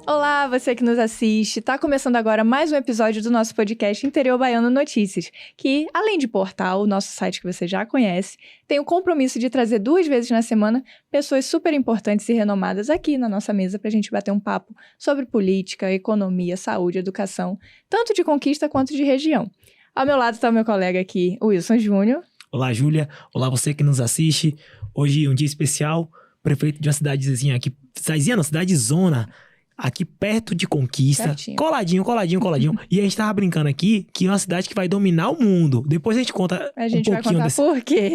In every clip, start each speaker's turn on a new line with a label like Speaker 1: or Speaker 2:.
Speaker 1: Olá, você que nos assiste. Tá começando agora mais um episódio do nosso podcast Interior Baiano Notícias, que, além de portal, o nosso site que você já conhece, tem o compromisso de trazer 2 vezes na semana pessoas super importantes e renomadas aqui na nossa mesa pra gente bater um papo sobre política, economia, saúde, educação, tanto de conquista quanto de região. Ao meu lado tá o meu colega aqui, o Wilson Júnior.
Speaker 2: Olá, Júlia. Olá, você que nos assiste. Hoje é um dia especial, prefeito de uma cidadezinha aqui, cidade-zona, aqui perto de Conquista,
Speaker 1: Certinho.
Speaker 2: coladinho. E a gente tava brincando aqui que é uma cidade que vai dominar o mundo. Depois a gente conta
Speaker 1: A gente
Speaker 2: um
Speaker 1: vai
Speaker 2: pouquinho
Speaker 1: contar
Speaker 2: desse...
Speaker 1: por quê.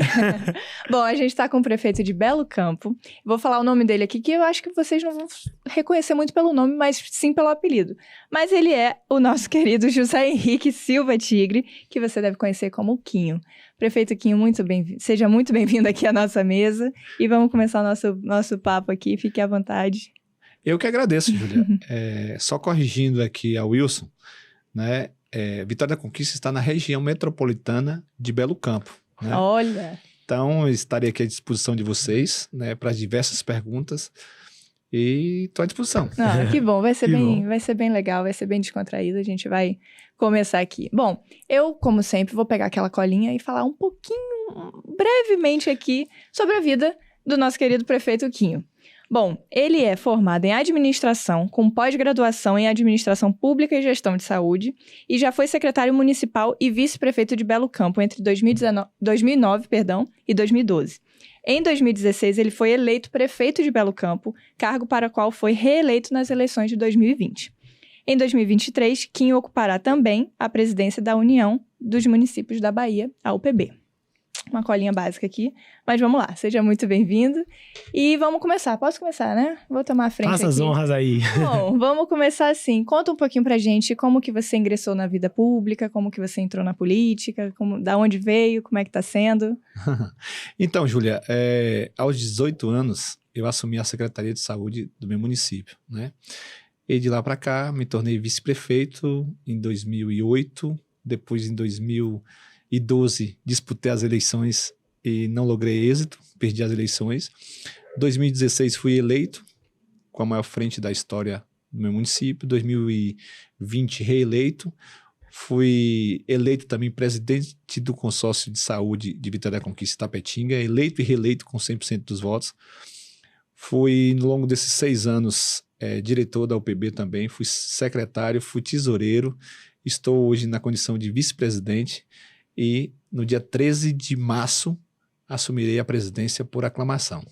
Speaker 1: Bom, a gente tá com o prefeito de Belo Campo. Vou falar o nome dele aqui, que eu acho que vocês não vão reconhecer muito pelo nome, mas sim pelo apelido. Mas ele é o nosso querido José Henrique Silva Tigre, que você deve conhecer como Quinho. Prefeito Quinho, seja muito bem-vindo aqui à nossa mesa. E vamos começar o nosso papo aqui, fique à vontade.
Speaker 3: Eu que agradeço, Júlia. Só corrigindo aqui a Wilson, né? Vitória da Conquista está na região metropolitana de Belo Campo, né?
Speaker 1: Olha!
Speaker 3: Então, estarei aqui à disposição de vocês, né, para diversas perguntas e estou à disposição.
Speaker 1: Que bom, vai ser
Speaker 2: Que
Speaker 1: vai ser bem legal, vai ser bem descontraído, a gente vai começar aqui. Bom, eu, como sempre, vou pegar aquela colinha e falar um pouquinho, brevemente aqui, sobre a vida do nosso querido prefeito Quinho. Bom, ele é formado em administração, com pós-graduação em administração pública e gestão de saúde, e já foi secretário municipal e vice-prefeito de Belo Campo entre 2009 e 2012. Em 2016, ele foi eleito prefeito de Belo Campo, cargo para o qual foi reeleito nas eleições de 2020. Em 2023, Quinho ocupará também a presidência da União dos Municípios da Bahia, a UPB. Uma colinha básica aqui, mas vamos lá, seja muito bem-vindo. E vamos começar, posso começar, né? Vou tomar a frente
Speaker 2: Faça as
Speaker 1: aqui.
Speaker 2: honras aí.
Speaker 1: Bom, vamos começar assim, conta um pouquinho pra gente como que você ingressou na vida pública, como que você entrou na política, da onde veio, como é que tá sendo.
Speaker 3: Então, Júlia, aos 18 anos, eu assumi a Secretaria de Saúde do meu município, né? E de lá para cá, me tornei vice-prefeito em 2008, depois em 2012 disputei as eleições e não logrei êxito, perdi as eleições. 2016 fui eleito com a maior frente da história do meu município. 2020 reeleito. Fui eleito também presidente do consórcio de saúde de Vitória da Conquista Itapetinga, eleito e reeleito com 100% dos votos. Fui, no longo desses 6 anos, diretor da UPB também, fui secretário, fui tesoureiro, estou hoje na condição de vice-presidente. E no dia 13 de março assumirei a presidência por aclamação.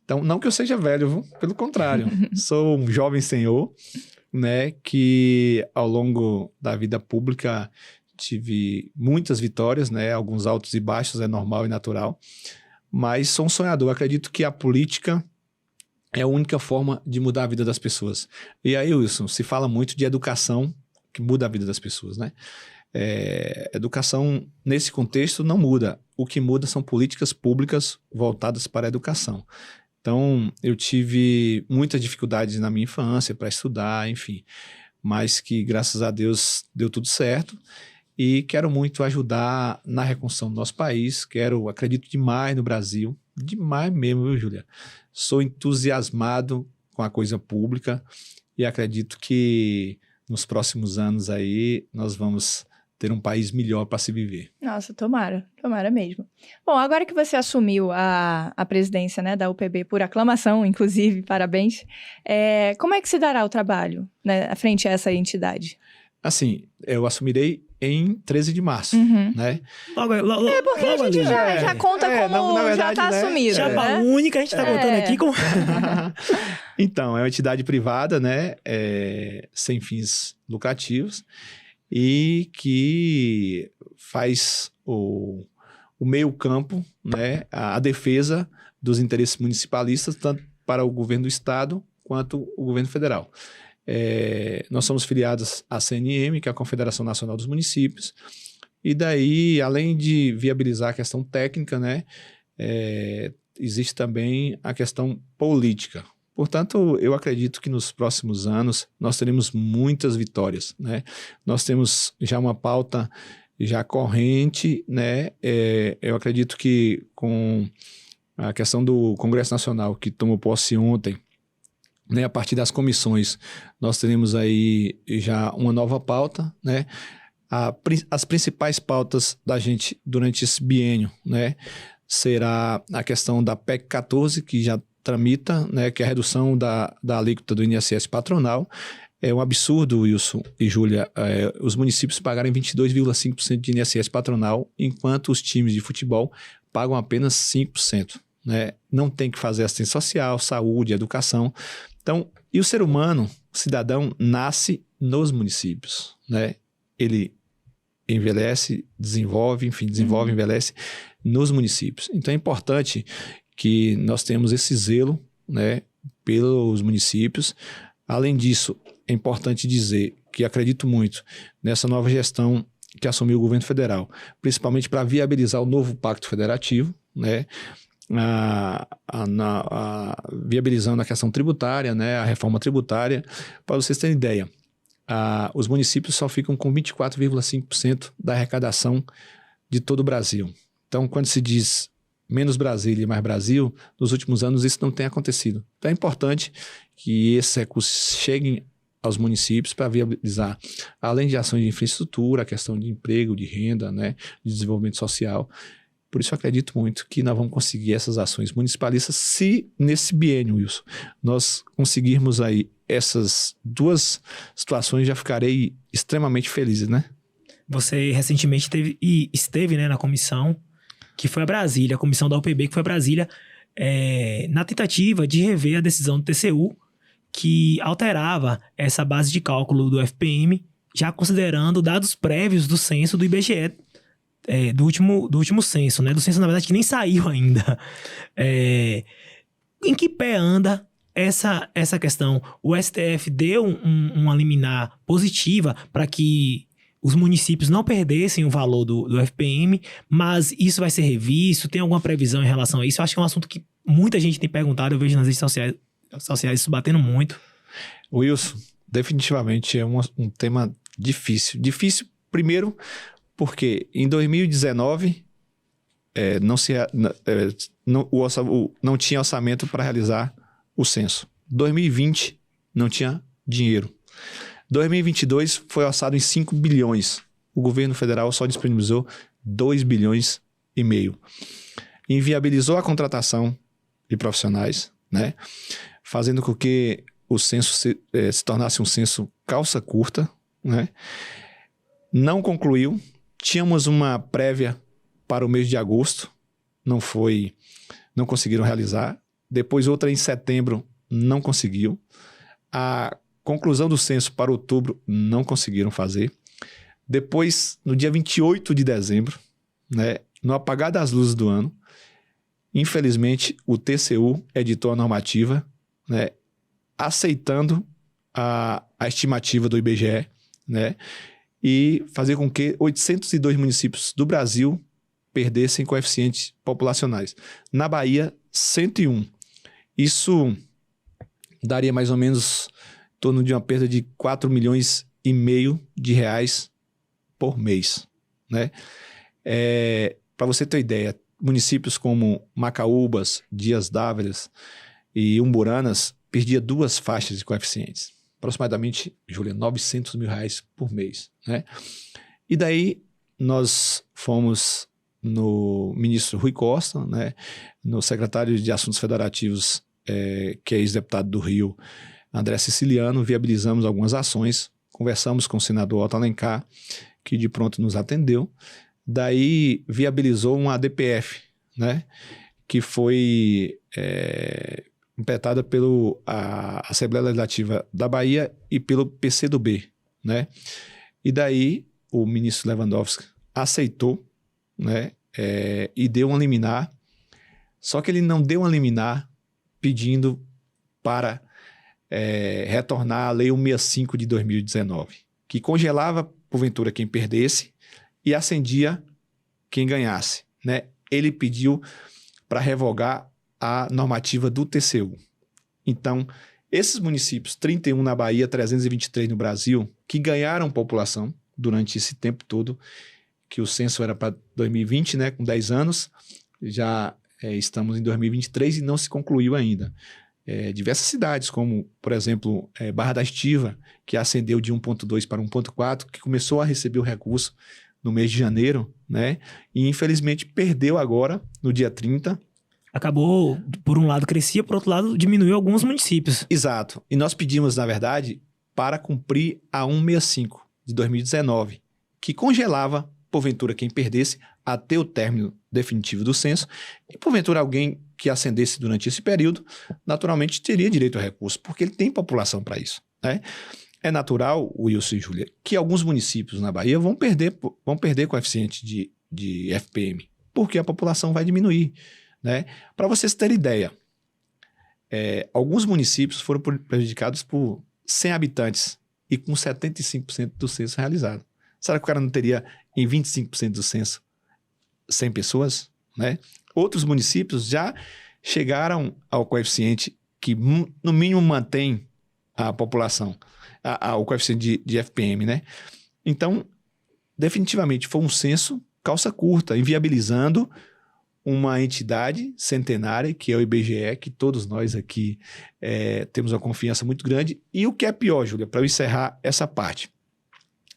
Speaker 3: Então, não que eu seja velho, viu? Pelo contrário, sou um jovem senhor, né, que ao longo da vida pública tive muitas vitórias, né, alguns altos e baixos, é normal e natural, mas sou um sonhador, acredito que a política é a única forma de mudar a vida das pessoas. E aí, Wilson, se fala muito de educação que muda a vida das pessoas, né? Educação, nesse contexto, não muda. O que muda são políticas públicas voltadas para a educação. Então, eu tive muitas dificuldades na minha infância para estudar, enfim, mas que, graças a Deus, deu tudo certo. E quero muito ajudar na reconstrução do nosso país. Acredito demais no Brasil, demais mesmo, viu, Júlia? Sou entusiasmado com a coisa pública e acredito que nos próximos anos aí nós vamos ter um país melhor para se viver.
Speaker 1: Nossa, tomara mesmo. Bom, agora que você assumiu a presidência, né, da UPB por aclamação, inclusive, parabéns, como é que se dará o trabalho, né, frente a essa entidade?
Speaker 3: Assim, eu assumirei em 13 de março, né?
Speaker 1: Porque a gente já conta como
Speaker 3: na verdade,
Speaker 1: já está
Speaker 3: né?
Speaker 1: assumido,
Speaker 2: Chapa
Speaker 1: né?
Speaker 2: única, a gente tá contando aqui com...
Speaker 3: Então, é uma entidade privada, né? Sem fins lucrativos e que faz o meio campo, né? A defesa dos interesses municipalistas, tanto para o governo do estado quanto o governo federal. Nós somos filiados à CNM, que é a Confederação Nacional dos Municípios, e daí, além de viabilizar a questão técnica, né, existe também a questão política. Portanto, eu acredito que nos próximos anos nós teremos muitas vitórias, né? Nós temos já uma pauta já corrente, né? Eu acredito que com a questão do Congresso Nacional, que tomou posse ontem, né, a partir das comissões, nós teremos aí já uma nova pauta, né? As principais pautas da gente durante esse biênio, né, será a questão da PEC 14, que já tramita, né, que é a redução da alíquota do INSS patronal. É um absurdo, Wilson e Júlia, os municípios pagarem 22,5% de INSS patronal, enquanto os times de futebol pagam apenas 5%. Né? Não tem que fazer assistência social, saúde, educação. Então, e o ser humano, o cidadão, nasce nos municípios, né? Ele envelhece, desenvolve, envelhece nos municípios. Então, é importante que nós tenhamos esse zelo, né, pelos municípios. Além disso, é importante dizer que acredito muito nessa nova gestão que assumiu o governo federal, principalmente para viabilizar o novo Pacto Federativo, né, viabilizando a questão tributária, né, a reforma tributária. Para vocês terem ideia, os municípios só ficam com 24,5% da arrecadação de todo o Brasil. Então, quando se diz menos Brasília e mais Brasil, nos últimos anos isso não tem acontecido. Então, é importante que esses recursos cheguem aos municípios para viabilizar, além de ações de infraestrutura, a questão de emprego, de renda, né, de desenvolvimento social. Por isso eu acredito muito que nós vamos conseguir essas ações municipalistas se nesse biênio, Wilson, nós conseguirmos aí essas duas situações, já ficarei extremamente feliz, né?
Speaker 2: Você recentemente esteve, né, na comissão que foi a Brasília, a comissão da UPB que foi a Brasília, na tentativa de rever a decisão do TCU que alterava essa base de cálculo do FPM, já considerando dados prévios do censo do IBGE, do último censo, né? Do censo, na verdade, que nem saiu ainda. Em que pé anda essa questão? O STF deu uma liminar positiva para que os municípios não perdessem o valor do FPM, mas isso vai ser revisto? Tem alguma previsão em relação a isso? Eu acho que é um assunto que muita gente tem perguntado, eu vejo nas redes sociais isso batendo muito.
Speaker 3: Wilson, definitivamente é um tema difícil. Difícil, primeiro, porque em 2019 não tinha orçamento para realizar o censo. 2020 não tinha dinheiro. 2022 foi orçado em 5 bilhões. O governo federal só disponibilizou 2 bilhões e meio. Inviabilizou a contratação de profissionais, né? Fazendo com que o censo se tornasse um censo calça curta, né? Não concluiu. Tínhamos uma prévia para o mês de agosto, não conseguiram realizar. Depois outra em setembro, não conseguiu. A conclusão do censo para outubro, não conseguiram fazer. Depois, no dia 28 de dezembro, né, no apagar das luzes do ano, infelizmente, o TCU editou a normativa, né, aceitando a estimativa do IBGE, né, e fazer com que 802 municípios do Brasil perdessem coeficientes populacionais. Na Bahia, 101. Isso daria mais ou menos em torno de uma perda de 4,5 milhões de reais por mês, né? Para você ter ideia, municípios como Macaúbas, Dias Dávila e Umburanas perdia 2 faixas de coeficientes. Aproximadamente, Júlia, 900 mil reais por mês, né? E daí nós fomos no ministro Rui Costa, né? No secretário de Assuntos Federativos, que é ex-deputado do Rio, André Siciliano, viabilizamos algumas ações, conversamos com o senador Otto Alencar, que de pronto nos atendeu, daí viabilizou uma ADPF, né? Que foi implementada pela Assembleia Legislativa da Bahia e pelo PCdoB, né? E daí o ministro Lewandowski aceitou, né? E deu uma liminar, só que ele não deu uma liminar pedindo para retornar à Lei 165 de 2019, que congelava, porventura, quem perdesse e acendia quem ganhasse, né? Ele pediu para revogar a normativa do TCU. Então, esses municípios, 31 na Bahia, 323 no Brasil, que ganharam população durante esse tempo todo, que o censo era para 2020, né, com 10 anos, já estamos em 2023 e não se concluiu ainda. diversas cidades, como, por exemplo, Barra da Estiva, que ascendeu de 1,2 para 1,4, que começou a receber o recurso no mês de janeiro, né? E infelizmente perdeu agora, no dia 30.
Speaker 2: Acabou, por um lado crescia, por outro lado diminuiu alguns municípios.
Speaker 3: Exato. E nós pedimos, na verdade, para cumprir a 165 de 2019, que congelava, porventura, quem perdesse até o término definitivo do censo, e porventura alguém que ascendesse durante esse período, naturalmente teria direito ao recurso, porque ele tem população para isso, né? É natural, Wilson e Júlia, que alguns municípios na Bahia vão perder coeficiente de FPM, porque a população vai diminuir, né? Para vocês terem ideia, alguns municípios foram prejudicados por 100 habitantes e com 75% do censo realizado. Será que o cara não teria em 25% do censo 100 pessoas, né? Outros municípios já chegaram ao coeficiente que no mínimo mantém a população, o coeficiente de FPM, né? Então, definitivamente foi um censo calça curta, inviabilizando uma entidade centenária, que é o IBGE, que todos nós aqui temos uma confiança muito grande. E o que é pior, Júlia, para eu encerrar essa parte,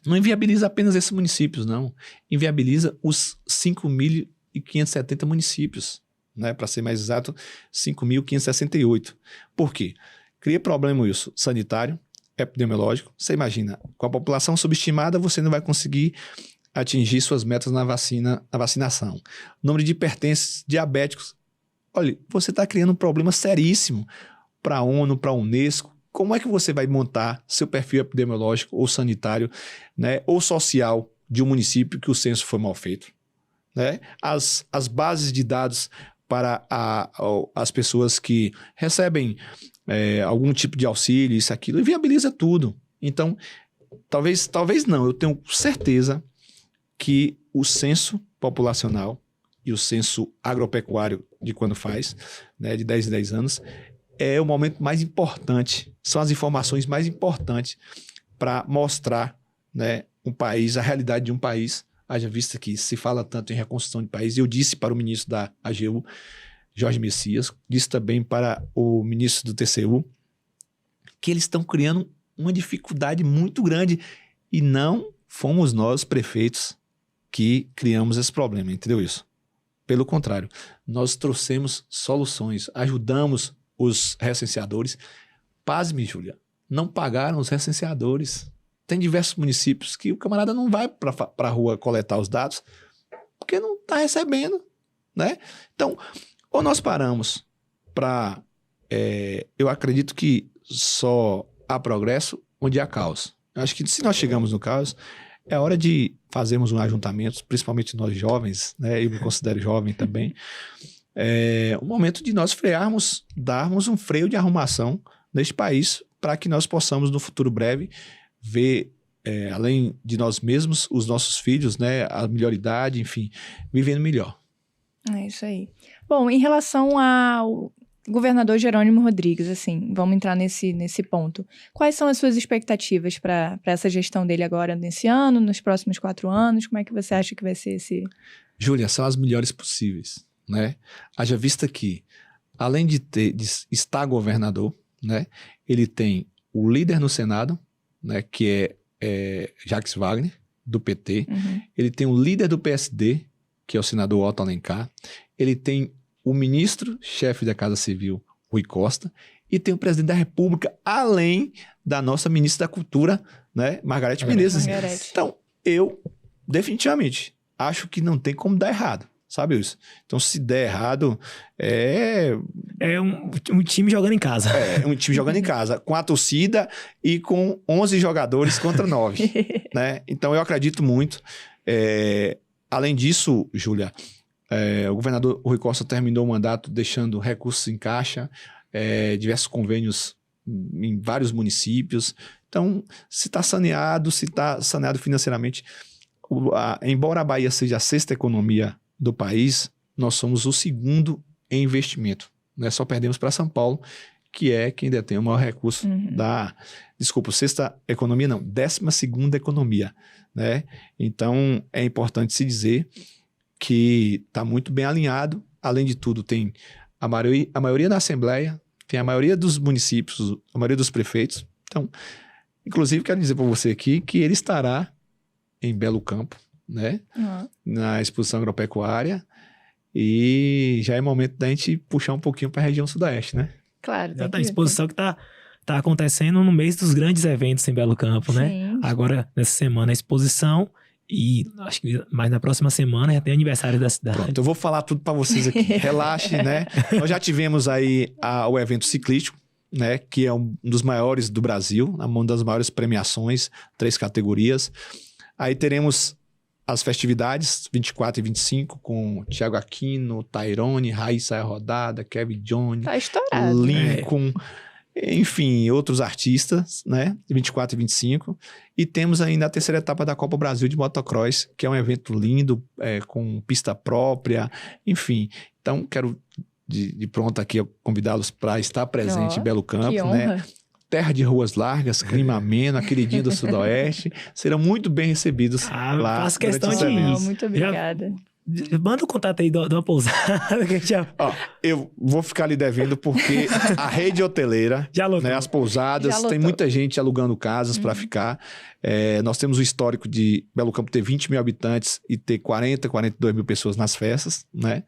Speaker 3: não inviabiliza apenas esses municípios, não. Inviabiliza os 5.570 municípios, né? Para ser mais exato, 5.568. Por quê? Cria problema isso, sanitário, epidemiológico. Você imagina, com a população subestimada, você não vai conseguir atingir suas metas na vacinação. Número de hipertensos, diabéticos. Olha, você está criando um problema seríssimo para a ONU, para a Unesco. Como é que você vai montar seu perfil epidemiológico ou sanitário, né, ou social de um município que o censo foi mal feito? Né? As bases de dados para as pessoas que recebem algum tipo de auxílio, isso, aquilo, inviabiliza tudo. Então, talvez não, eu tenho certeza que o censo populacional e o censo agropecuário de quando faz, né, de 10 em 10 anos, é o momento mais importante, são as informações mais importantes para mostrar, né, um país, a realidade de um país, haja vista que se fala tanto em reconstrução de país. Eu disse para o ministro da AGU, Jorge Messias, disse também para o ministro do TCU, que eles estão criando uma dificuldade muito grande e não fomos nós, prefeitos, que criamos esse problema, entendeu isso? Pelo contrário, nós trouxemos soluções, ajudamos os recenseadores. Pasme, Júlia, não pagaram os recenseadores. Tem diversos municípios que o camarada não vai para a rua coletar os dados porque não está recebendo, né? Então, ou nós paramos para... eu acredito que só há progresso onde há caos. Eu acho que se nós chegamos no caos, é hora de fazermos um ajuntamento, principalmente nós jovens, né? Eu me considero jovem também. É o momento de nós frearmos, darmos um freio de arrumação neste país para que nós possamos, no futuro breve, ver, além de nós mesmos, os nossos filhos, né? A melhor idade, enfim, vivendo melhor.
Speaker 1: É isso aí. Bom, em relação ao governador Jerônimo Rodrigues, assim, vamos entrar nesse ponto. Quais são as suas expectativas para essa gestão dele agora, nesse ano, nos próximos 4 anos? Como é que você acha que vai ser esse...
Speaker 3: Júlia, são as melhores possíveis, né? Haja vista que, além de estar governador, né, ele tem o líder no Senado, né, que é Jacques Wagner, do PT.
Speaker 1: Uhum.
Speaker 3: Ele tem o líder do PSD, que é o senador Otto Alencar. Ele tem o ministro-chefe da Casa Civil, Rui Costa, e tem o presidente da República, além da nossa ministra da Cultura, né, Margareth Menezes. Então, eu definitivamente acho que não tem como dar errado, sabe isso? Então, se der errado,
Speaker 2: É um time jogando em casa.
Speaker 3: É um time jogando em casa, com a torcida e com 11 jogadores contra 9, né? Então, eu acredito muito. Além disso, Júlia, o governador Rui Costa terminou o mandato deixando recursos em caixa, diversos convênios em vários municípios. Então, se está saneado financeiramente, embora a Bahia seja a 6ª economia do país, nós somos o 2º em investimento. Nós só perdemos para São Paulo, que é quem detém o maior recurso da... Desculpa, 6ª economia não, 12ª economia, né? Então, é importante se dizer que está muito bem alinhado. Além de tudo, tem a maioria da Assembleia, tem a maioria dos municípios, a maioria dos prefeitos. Então, inclusive, quero dizer para você aqui que ele estará em Belo Campo, né? Na exposição agropecuária. E já é momento da gente puxar um pouquinho para a região sudoeste, né?
Speaker 1: Claro.
Speaker 2: Já tá a exposição que tá acontecendo no mês dos grandes eventos em Belo Campo, né?
Speaker 1: Sim.
Speaker 2: Agora, nessa semana, a exposição. E acho que mais na próxima semana já tem aniversário da cidade.
Speaker 3: Pronto, eu vou falar tudo para vocês aqui. Relaxe, né? Nós já tivemos aí o evento ciclístico, né? Que é um dos maiores do Brasil, uma das maiores premiações, 3 categorias. Aí teremos as festividades, 24 e 25, com Thiago Aquino, Tairone, Raíssa Rodada, Kevin Johnny,
Speaker 1: Tá estourado.
Speaker 3: Lincoln, enfim, outros artistas, né? 24 e 25. E temos ainda a terceira etapa da Copa Brasil de Motocross, que é um evento lindo, com pista própria, enfim. Então, quero de pronto aqui convidá-los para estar presente em Belo Campo,
Speaker 1: que honra.
Speaker 3: né? Terra de ruas largas, clima ameno, a queridinha do Sudoeste, serão muito bem recebidos lá.
Speaker 2: Faço questão
Speaker 3: durante
Speaker 2: de
Speaker 3: esse evento.
Speaker 1: Não, muito obrigada.
Speaker 2: Manda o contato aí de uma pousada que a gente já
Speaker 3: Eu vou ficar lhe devendo porque a rede hoteleira,
Speaker 2: lotou.
Speaker 3: né, as pousadas,
Speaker 1: Já
Speaker 3: tem
Speaker 1: lotou.
Speaker 3: muita gente alugando casas para ficar. Nós temos o histórico de Belo Campo ter 20 mil habitantes e ter 42 mil pessoas nas festas, né?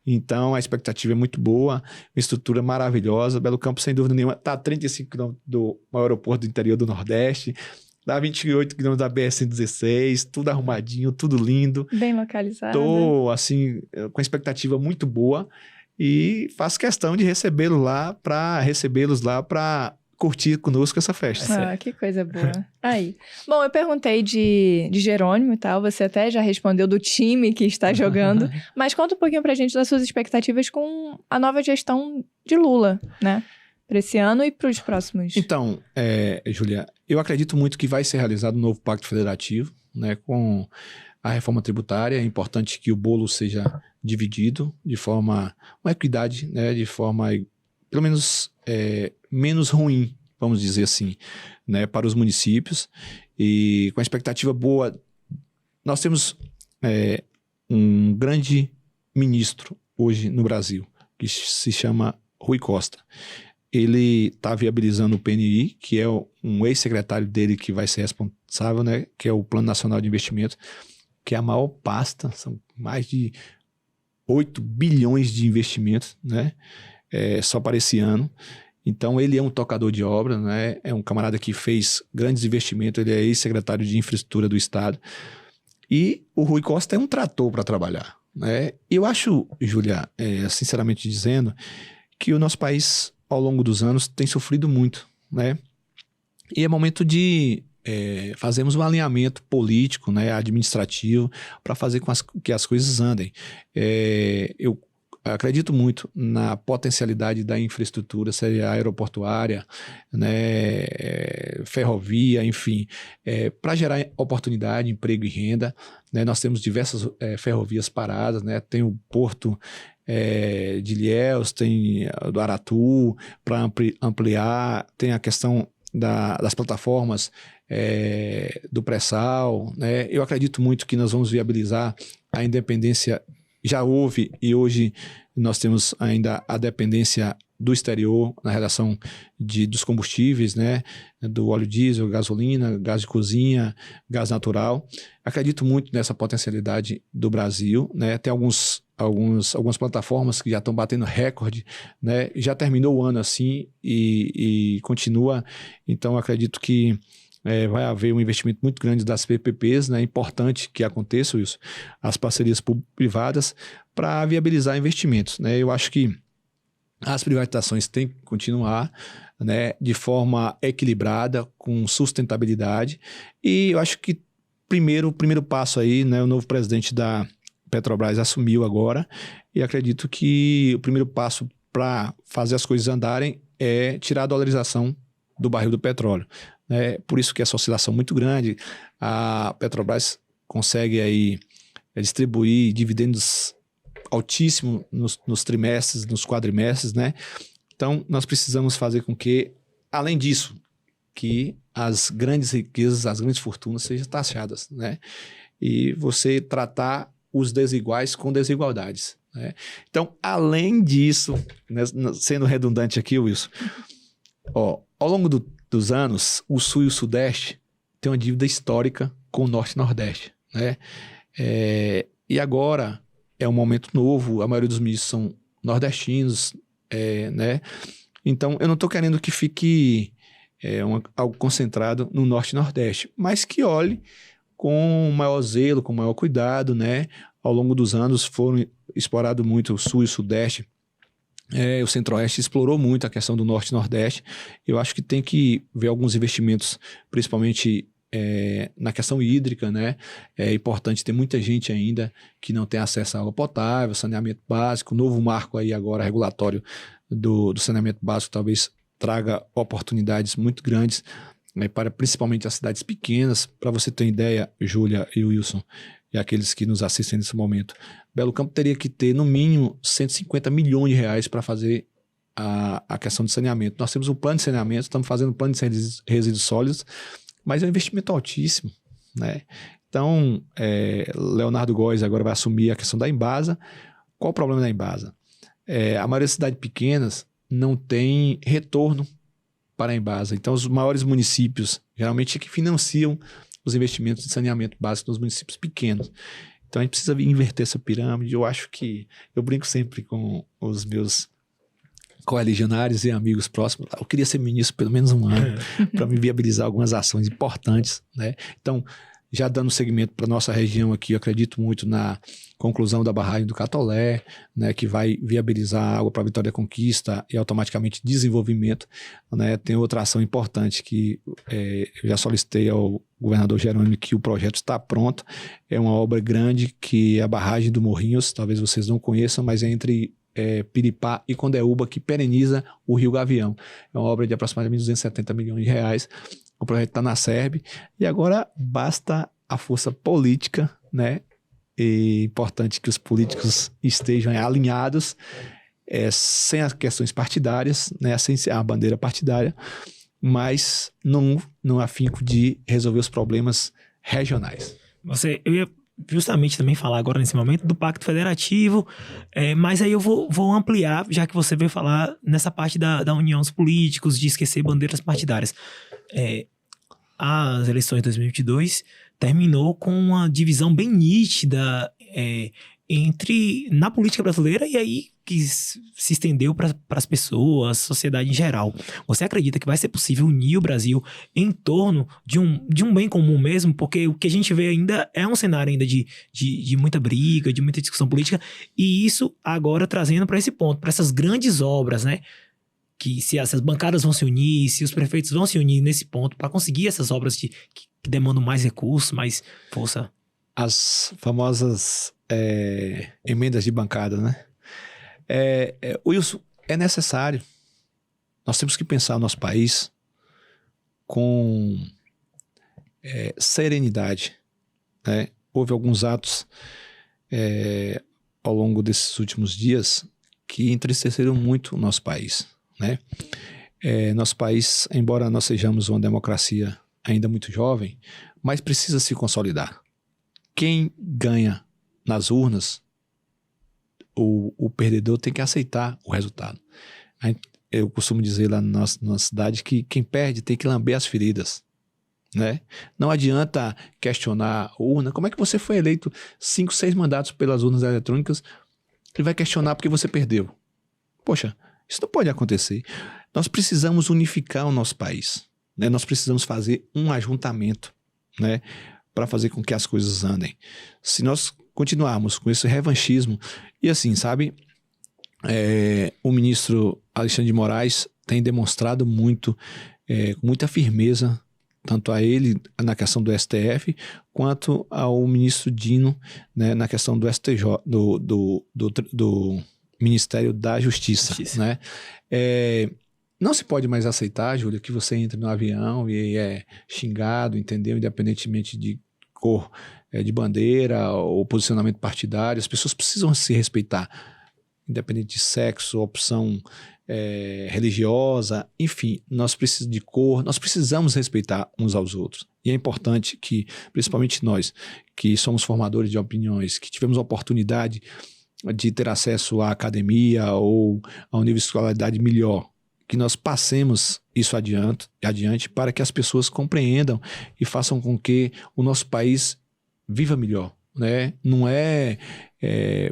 Speaker 3: Então, a expectativa é muito boa, uma estrutura maravilhosa. Belo Campo, sem dúvida nenhuma, está a 35 quilômetros do maior aeroporto do interior do Nordeste, dá 28 quilômetros da BR-116, tudo arrumadinho, tudo lindo.
Speaker 1: Bem localizada.
Speaker 3: Tô, assim, com expectativa muito boa e faço questão de recebê-los lá para curtir conosco essa festa.
Speaker 1: Ah, que coisa boa. Aí. Bom, eu perguntei de Jerônimo e tal, você até já respondeu do time que está jogando, mas conta um pouquinho pra gente das suas expectativas com a nova gestão de Lula, né? Para esse ano e para os próximos.
Speaker 3: Então, Júlia, eu acredito muito que vai ser realizado um novo pacto federativo, né, com a reforma tributária. É importante que o bolo seja dividido de forma, uma equidade, né, de forma, pelo menos, menos ruim, vamos dizer assim, né, para os municípios. E com a expectativa boa, nós temos um grande ministro hoje no Brasil, que se chama Rui Costa. Ele está viabilizando o PNI, que é um ex-secretário dele que vai ser responsável, né? Que é o Plano Nacional de Investimento, que é a maior pasta, são mais de 8 bilhões de investimentos, né? Só para esse ano. Então, ele é um tocador de obra, né? É um camarada que fez grandes investimentos, ele é ex-secretário de Infraestrutura do Estado. E o Rui Costa é um trator para trabalhar, né? Eu acho, Júlia, sinceramente dizendo, que o nosso país, ao longo dos anos, tem sofrido muito, né? E é momento de fazermos um alinhamento político, né, administrativo, para fazer com que as coisas andem. Eu acredito muito na potencialidade da infraestrutura, seja aeroportuária, né, ferrovia, enfim, para gerar oportunidade, emprego e renda, né? Nós temos diversas ferrovias paradas, né? Tem o Porto de Ilhéus, tem do Aratu, para ampliar, tem a questão das plataformas do pré-sal, né? Eu acredito muito que nós vamos viabilizar a independência. Já houve e hoje nós temos ainda a dependência do exterior na relação dos combustíveis, né? Do óleo diesel, gasolina, gás de cozinha, gás natural. Acredito muito nessa potencialidade do Brasil, né? Tem algumas plataformas que já estão batendo recorde, né? Já terminou o ano assim e continua. Então, acredito que vai haver um investimento muito grande das PPPs, né? É importante que aconteça isso, as parcerias público-privadas, para viabilizar investimentos, né? Eu acho que as privatizações têm que continuar, né, de forma equilibrada, com sustentabilidade. E eu acho que o primeiro passo aí, né, o novo presidente da Petrobras assumiu agora, e acredito que o primeiro passo para fazer as coisas andarem é tirar a dolarização do barril do petróleo. Por isso que essa oscilação muito grande, a Petrobras consegue aí distribuir dividendos altíssimos nos trimestres, nos quadrimestres, né? Então, nós precisamos fazer com que, além disso, que as grandes riquezas, as grandes fortunas sejam taxadas, né? E você tratar os desiguais com desigualdades, né? Então, além disso, né, sendo redundante aqui, Wilson, ao longo dos anos, o Sul e o Sudeste têm uma dívida histórica com o Norte e Nordeste, né? E agora é um momento novo, a maioria dos ministros são nordestinos, né? Então, eu não estou querendo que fique algo concentrado no Norte e Nordeste, mas que olhe com maior zelo, com maior cuidado, né? Ao longo dos anos foram explorados muito o Sul e o Sudeste. O Centro-Oeste explorou muito a questão do Norte e Nordeste. Eu acho que tem que ver alguns investimentos, principalmente na questão hídrica, né? É importante, tem muita gente ainda que não tem acesso à água potável, saneamento básico. O novo marco aí agora regulatório do saneamento básico talvez traga oportunidades muito grandes, né, para principalmente as cidades pequenas. Para você ter ideia, Júlia e Wilson, e aqueles que nos assistem nesse momento, Belo Campo teria que ter, no mínimo, 150 milhões de reais para fazer a questão de saneamento. Nós temos um plano de saneamento, estamos fazendo um plano de resíduos sólidos, mas é um investimento altíssimo, né? Então, Leonardo Góes agora vai assumir a questão da Embasa. Qual o problema da Embasa? A maioria das cidades pequenas não tem retorno para a Embasa. Então, os maiores municípios, geralmente, é que financiam os investimentos de saneamento básico nos municípios pequenos. Então, a gente precisa inverter essa pirâmide. Eu acho que... Eu brinco sempre com os meus coreligionários e amigos próximos. Eu queria ser ministro pelo menos um ano para me viabilizar algumas ações importantes, né? Então, já dando seguimento para a nossa região aqui, eu acredito muito na conclusão da barragem do Catolé, né, que vai viabilizar a água para a Vitória da Conquista e automaticamente desenvolvimento, né? Tem outra ação importante que eu já solicitei ao governador Jerônimo, que o projeto está pronto. É uma obra grande que é a barragem do Morrinhos, talvez vocês não conheçam, mas é entre Piripá e Condeúba, que pereniza o Rio Gavião. É uma obra de aproximadamente 270 milhões de reais. O projeto está na SERB e agora basta a força política, né? E é importante que os políticos estejam alinhados, sem as questões partidárias, né? Sem a bandeira partidária, mas no afinco de resolver os problemas regionais.
Speaker 2: Eu ia justamente também falar agora nesse momento do Pacto Federativo, mas aí eu vou ampliar, já que você veio falar nessa parte da união dos políticos, de esquecer bandeiras partidárias. As eleições de 2022 terminou com uma divisão bem nítida na política brasileira, e aí que se estendeu para as pessoas, sociedade em geral. Você acredita que vai ser possível unir o Brasil em torno de um bem comum mesmo? Porque o que a gente vê ainda é um cenário ainda de muita briga, de muita discussão política, e isso agora trazendo para esse ponto, para essas grandes obras, né? Que se essas bancadas vão se unir, se os prefeitos vão se unir nesse ponto para conseguir essas obras que demandam mais recursos, mais força.
Speaker 3: As famosas emendas de bancada, né? Wilson, é necessário. Nós temos que pensar o nosso país com serenidade, né? Houve alguns atos ao longo desses últimos dias que entristeceram muito o nosso país, né? Nosso país, embora nós sejamos uma democracia ainda muito jovem, mas precisa se consolidar. Quem ganha nas urnas, o perdedor tem que aceitar o resultado. Eu costumo dizer lá na nossa cidade que quem perde tem que lamber as feridas, né? Não adianta questionar a urna. Como é que você foi eleito 5, 6 mandatos pelas urnas eletrônicas e vai questionar porque você perdeu? Poxa, isso não pode acontecer. Nós precisamos unificar o nosso país, né? Nós precisamos fazer um ajuntamento, né, para fazer com que as coisas andem. Se nós continuarmos com esse revanchismo, e assim, sabe, o ministro Alexandre de Moraes tem demonstrado muito, com muita firmeza, tanto a ele na questão do STF, quanto ao ministro Dino, né, na questão do STJ, do Ministério da Justiça. Né? Não se pode mais aceitar, Júlia, que você entre no avião e é xingado, entendeu? Independentemente de cor de bandeira ou posicionamento partidário. As pessoas precisam se respeitar, independente de sexo, opção religiosa, enfim, nós precisamos de cor, nós precisamos respeitar uns aos outros. E é importante que, principalmente nós, que somos formadores de opiniões, que tivemos a oportunidade de ter acesso à academia ou a um nível de escolaridade melhor, que nós passemos isso adiante para que as pessoas compreendam e façam com que o nosso país viva melhor, né? Não é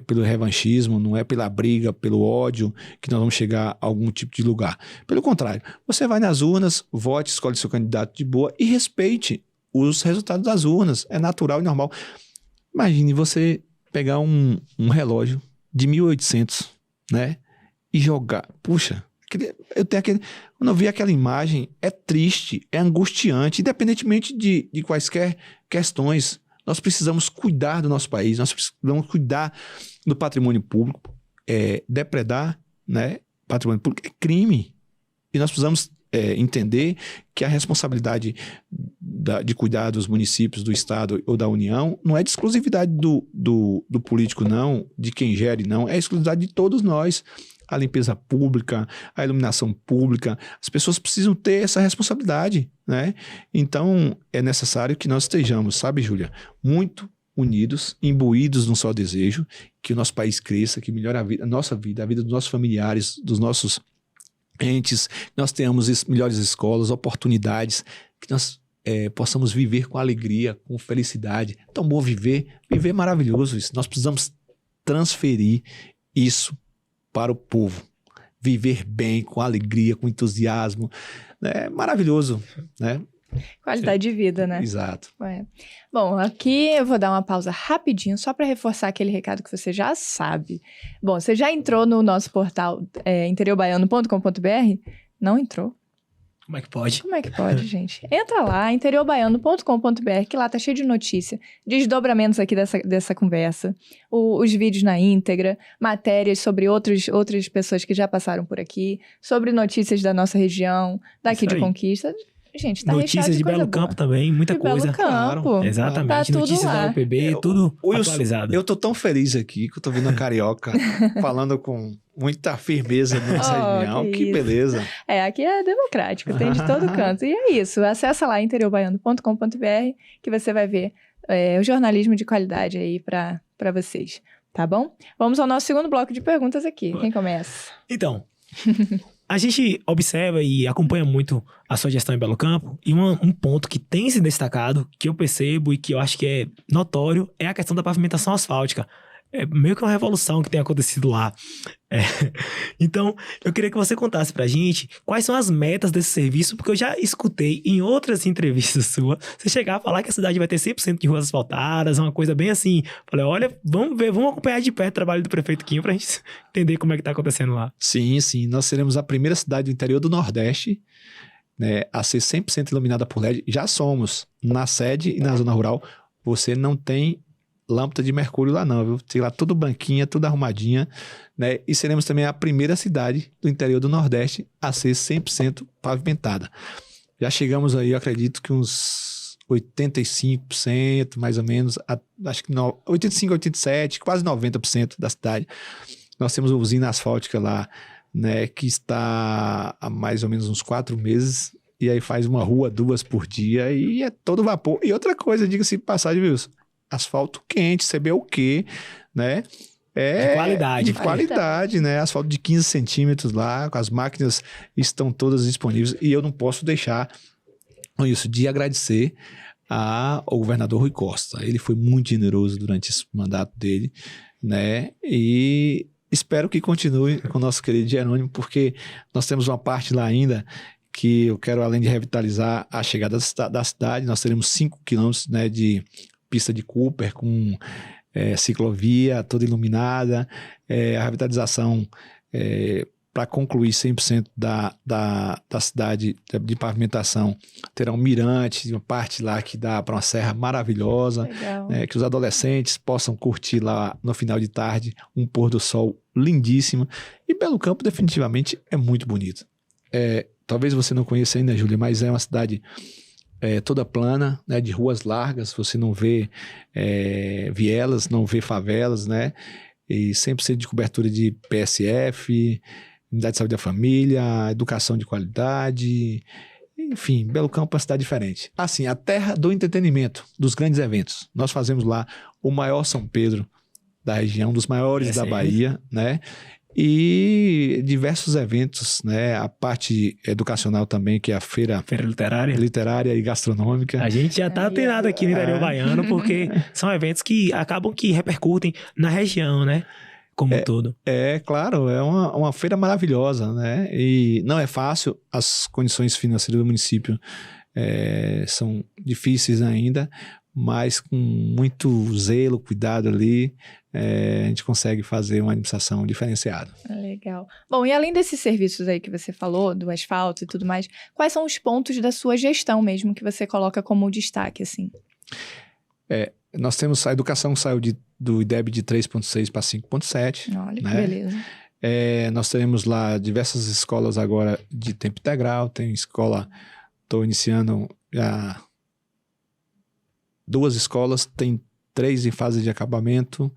Speaker 3: pelo revanchismo, não é pela briga, pelo ódio que nós vamos chegar a algum tipo de lugar. Pelo contrário, você vai nas urnas, vote, escolhe seu candidato de boa e respeite os resultados das urnas. É natural e normal. Imagine você pegar um relógio de 1800, né? E jogar. Puxa, eu tenho aquele... Quando eu vi aquela imagem, é triste, é angustiante, independentemente de quaisquer questões. Nós precisamos cuidar do nosso país, nós precisamos cuidar do patrimônio público. Depredar, né, patrimônio público é crime. E nós precisamos entender que a responsabilidade de cuidar dos municípios, do Estado ou da União não é de exclusividade do político, não, de quem gere, não. É exclusividade de todos nós. A limpeza pública, a iluminação pública, as pessoas precisam ter essa responsabilidade, né? Então, é necessário que nós estejamos, sabe, Júlia, muito unidos, imbuídos num só desejo, que o nosso país cresça, que melhore a nossa vida, a vida dos nossos familiares, dos nossos entes, que nós tenhamos melhores escolas, oportunidades, que nós possamos viver com alegria, com felicidade. Tão bom viver é maravilhoso isso. Nós precisamos transferir isso para o povo, viver bem, com alegria, com entusiasmo, é maravilhoso, né?
Speaker 1: Qualidade de vida, né?
Speaker 3: Exato.
Speaker 1: Bom, aqui eu vou dar uma pausa rapidinho, só para reforçar aquele recado que você já sabe. Bom, você já entrou no nosso portal interiobaiano.com.br? Não entrou?
Speaker 2: Como é que pode?
Speaker 1: Como é que pode, gente? Entra lá, interiobaiano.com.br, que lá tá cheio de notícia, desdobramentos aqui dessa conversa, os vídeos na íntegra, matérias sobre outras pessoas que já passaram por aqui, sobre notícias da nossa região, daqui de Conquista. Gente, tá
Speaker 2: notícias de Belo Campo também, muita coisa.
Speaker 1: Belo Campo.
Speaker 2: Claro. Exatamente.
Speaker 1: Tá
Speaker 2: notícias da UPB, tudo atualizado.
Speaker 3: Eu tô tão feliz aqui que eu tô vendo a Carioca falando com muita firmeza na nossa reunião. Que beleza.
Speaker 1: Aqui é democrático, tem de todo canto. E é isso, acessa lá interiobaiano.com.br que você vai ver o jornalismo de qualidade aí pra vocês, tá bom? Vamos ao nosso segundo bloco de perguntas aqui. Quem começa?
Speaker 2: Então... A gente observa e acompanha muito a sua gestão em Belo Campo e um ponto que tem se destacado, que eu percebo e que eu acho que é notório, é a questão da pavimentação asfáltica. É meio que uma revolução que tem acontecido lá. Então, eu queria que você contasse pra gente quais são as metas desse serviço, porque eu já escutei em outras entrevistas suas, você chegar a falar que a cidade vai ter 100% de ruas asfaltadas, uma coisa bem assim. Falei, olha, vamos ver, vamos acompanhar de perto o trabalho do prefeito Quinho pra gente entender como é que tá acontecendo lá.
Speaker 3: Sim, nós seremos a primeira cidade do interior do Nordeste, né, a ser 100% iluminada por LED. Já somos na sede e na zona rural. Você não tem lâmpada de mercúrio lá não, viu? Tem lá tudo branquinha, tudo arrumadinha, né? E seremos também a primeira cidade do interior do Nordeste a ser 100% pavimentada. Já chegamos aí, eu acredito que uns 85%, mais ou menos, acho que 85, 87%, quase 90% da cidade. Nós temos uma usina asfáltica lá, né? Que está há mais ou menos uns 4 meses, e aí faz uma rua, 2 por dia, e é todo vapor. E outra coisa, diga-se de passagem, Wilson, asfalto quente, CBUQ, né?
Speaker 2: De qualidade.
Speaker 3: De qualidade, né? Asfalto de 15 centímetros lá, as máquinas estão todas disponíveis. E eu não posso deixar isso de agradecer ao governador Rui Costa. Ele foi muito generoso durante esse mandato dele, né? E espero que continue com o nosso querido Jerônimo, porque nós temos uma parte lá ainda que eu quero, além de revitalizar a chegada da cidade, nós teremos 5 quilômetros, né, de pista de Cooper com ciclovia toda iluminada, a revitalização para concluir 100% da cidade de pavimentação, terá um mirante, uma parte lá que dá para uma serra maravilhosa, que os adolescentes possam curtir lá no final de tarde um pôr do sol lindíssimo. E Belo Campo definitivamente é muito bonito. Talvez você não conheça ainda, Júlia, mas é uma cidade toda plana, né, de ruas largas, você não vê vielas, não vê favelas, né, e 100% de cobertura de PSF, Unidade de Saúde da Família, educação de qualidade, enfim, Belo Campo é uma cidade diferente. Assim, a terra do entretenimento, dos grandes eventos. Nós fazemos lá o maior São Pedro da região, um dos maiores da
Speaker 2: sim.
Speaker 3: Bahia, né? E diversos eventos, né? A parte educacional também, que é a feira
Speaker 2: Feira literária.
Speaker 3: literária e gastronômica.
Speaker 2: A gente já tá
Speaker 1: Aí,
Speaker 2: treinado aqui no interior
Speaker 3: É.
Speaker 2: baiano, porque são eventos que acabam que repercutem na região, né? Como um todo.
Speaker 3: É, claro, é uma feira maravilhosa, né? E não é fácil, as condições financeiras do município são difíceis ainda, mas com muito zelo, cuidado ali, a gente consegue fazer uma administração diferenciada.
Speaker 1: Legal. Bom, e além desses serviços aí que você falou, do asfalto e tudo mais, quais são os pontos da sua gestão mesmo que você coloca como destaque, assim?
Speaker 3: Nós temos a educação que saiu do IDEB de 3,6 para 5,7.
Speaker 1: Olha que
Speaker 3: né?
Speaker 1: beleza.
Speaker 3: Nós teremos lá diversas escolas agora de tempo integral. Tem escola, estou iniciando já 2 escolas, tem 3 em fase de acabamento,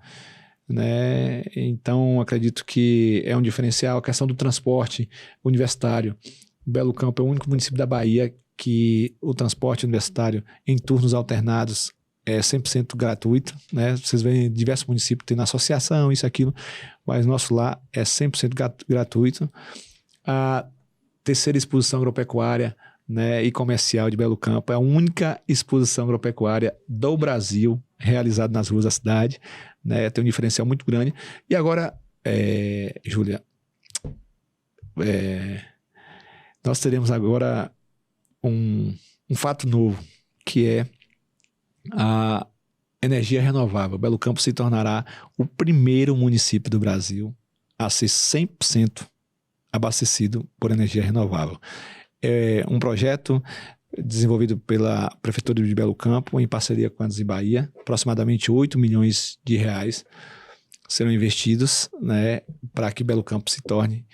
Speaker 3: né? Então, acredito que é um diferencial. A questão do transporte universitário. Belo Campo é o único município da Bahia que o transporte universitário em turnos alternados é 100% gratuito, né? Vocês veem diversos municípios tendo associação, isso, aquilo, mas nosso lá é 100% gratuito. A terceira exposição agropecuária, né, e comercial de Belo Campo é a única exposição agropecuária do Brasil realizada nas ruas da cidade, né? Tem um diferencial muito grande. E agora, Júlia, nós teremos agora um fato novo, que é a energia renovável. Belo Campo se tornará o primeiro município do Brasil a ser 100% abastecido por energia renovável. É um projeto desenvolvido pela Prefeitura de Belo Campo em parceria com a Bahia. Aproximadamente 8 milhões de reais serão investidos, né, para que Belo Campo se torne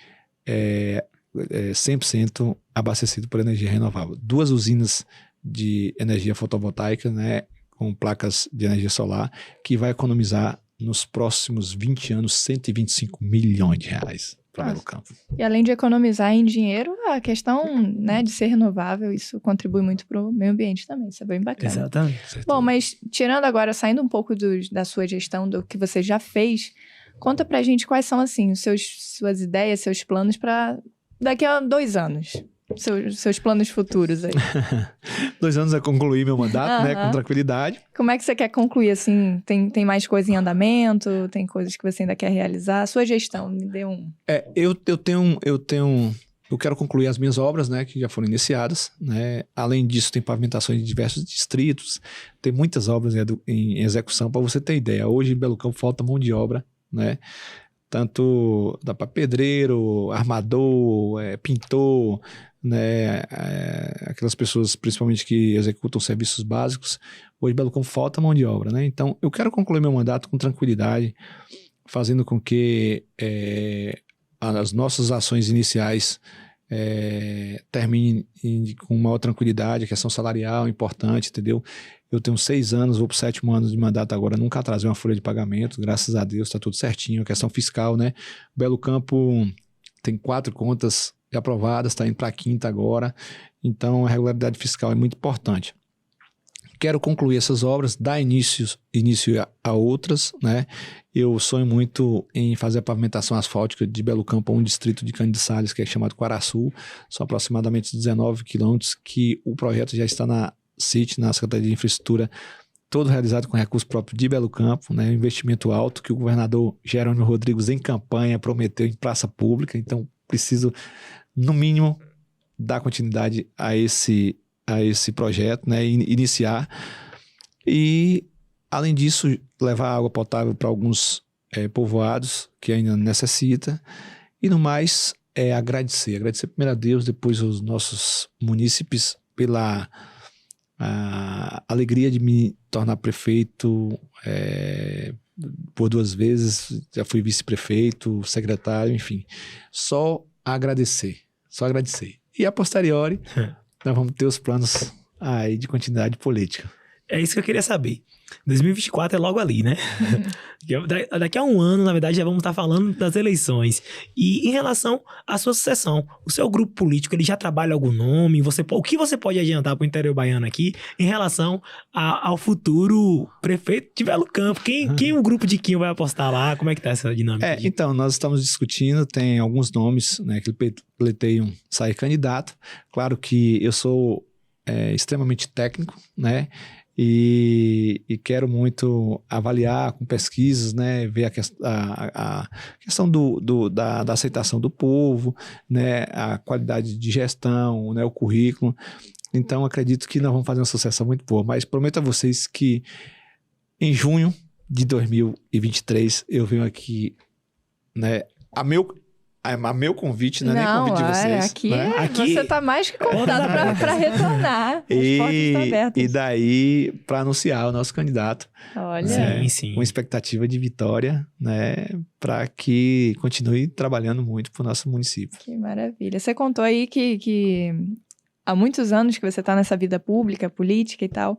Speaker 3: 100% abastecido por energia renovável. 2 usinas de energia fotovoltaica, né, com placas de energia solar, que vai economizar nos próximos 20 anos 125 milhões de reais para Belo Campo.
Speaker 1: E além de economizar em dinheiro, a questão, né, de ser renovável, isso contribui muito para o meio ambiente também, isso é bem bacana.
Speaker 2: Exatamente.
Speaker 1: Bom, mas tirando agora, saindo um pouco da sua gestão, do que você já fez, conta pra gente quais são, assim, suas ideias, seus planos para daqui a 2 anos. Seus planos futuros aí.
Speaker 3: 2 anos a concluir meu mandato, né, com tranquilidade.
Speaker 1: Como é que você quer concluir, assim? Tem mais coisa em andamento? Tem coisas que você ainda quer realizar? Sua gestão, me dê um...
Speaker 3: Eu quero concluir as minhas obras, né, que já foram iniciadas, né. Além disso, tem pavimentações de diversos distritos, tem muitas obras em execução. Para você ter ideia, hoje em Belo Campo falta mão de obra, né, tanto dá para pedreiro, armador, pintor, né, aquelas pessoas principalmente que executam serviços básicos. Hoje em Belo Campo falta mão de obra, né. Então eu quero concluir meu mandato com tranquilidade, fazendo com que as nossas ações iniciais terminem com maior tranquilidade. A questão salarial é importante, entendeu? Eu tenho 6 anos, vou para o 7º ano de mandato agora, nunca atrasei uma folha de pagamento, graças a Deus, está tudo certinho. A questão fiscal, né? Belo Campo tem 4 contas aprovadas, está indo para a 5ª agora, então a regularidade fiscal é muito importante. Quero concluir essas obras, dar início a outras, né? Eu sonho muito em fazer a pavimentação asfáltica de Belo Campo, um distrito de Cândido Salles, que é chamado Quaraçu. São aproximadamente 19 quilômetros, que o projeto já está na CIT, na Secretaria de Infraestrutura, todo realizado com recurso próprio de Belo Campo, né? Um investimento alto que o governador Jerônimo Rodrigues, em campanha, prometeu em praça pública. Então, preciso, no mínimo, dar continuidade a esse projeto, né, iniciar, e além disso levar água potável para alguns povoados que ainda necessita, e no mais agradecer primeiro a Deus, depois aos nossos munícipes pela alegria de me tornar prefeito por 2 vezes, já fui vice-prefeito, secretário, enfim, só agradecer, e a posteriori nós vamos ter os planos aí de continuidade política.
Speaker 2: É isso que eu queria saber. 2024 é logo ali, né? Daqui a um ano, na verdade, já vamos estar falando das eleições. E em relação à sua sucessão, o seu grupo político, ele já trabalha algum nome? O que você pode adiantar para o interior baiano aqui em relação ao futuro prefeito de Belo Campo? Quem o grupo de Quinho vai apostar lá? Como é que tá essa dinâmica?
Speaker 3: Então, nós estamos discutindo, tem alguns nomes, né, que pleteiam sair candidato. Claro que eu sou extremamente técnico, né? E quero muito avaliar com pesquisas, né, ver a questão da aceitação do povo, né, a qualidade de gestão, né, o currículo. Então, acredito que nós vamos fazer uma sucessão muito boa, mas prometo a vocês que em junho de 2023 eu venho aqui, né, a meu convite, não é nem convite de vocês.
Speaker 1: Aqui você tá mais que convidado para retornar. As portas estão abertas.
Speaker 3: E daí, para anunciar o nosso candidato.
Speaker 1: Olha.
Speaker 2: Sim.
Speaker 3: Com expectativa de vitória, né? Para que continue trabalhando muito para o nosso município.
Speaker 1: Que maravilha. Você contou aí que há muitos anos que você está nessa vida pública, política e tal.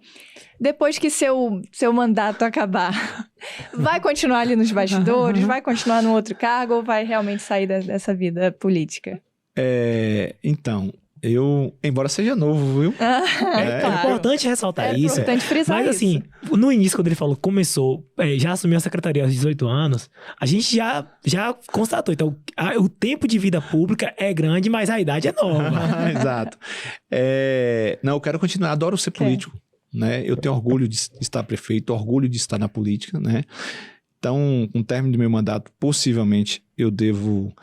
Speaker 1: Depois que seu mandato acabar, vai continuar ali nos bastidores? Vai continuar num outro cargo ou vai realmente sair dessa vida política?
Speaker 3: Então, embora seja novo, viu?
Speaker 1: Claro.
Speaker 2: É importante ressaltar isso.
Speaker 1: É importante frisar
Speaker 2: mas
Speaker 1: isso.
Speaker 2: assim, no início, quando ele falou que começou, já assumiu a secretaria aos 18 anos, a gente já constatou. Então, o tempo de vida pública é grande, mas a idade é nova.
Speaker 3: Exato. Não, eu quero continuar, adoro ser político. Né? Eu tenho orgulho de estar prefeito, orgulho de estar na política, né? Então, com o término do meu mandato, possivelmente eu devo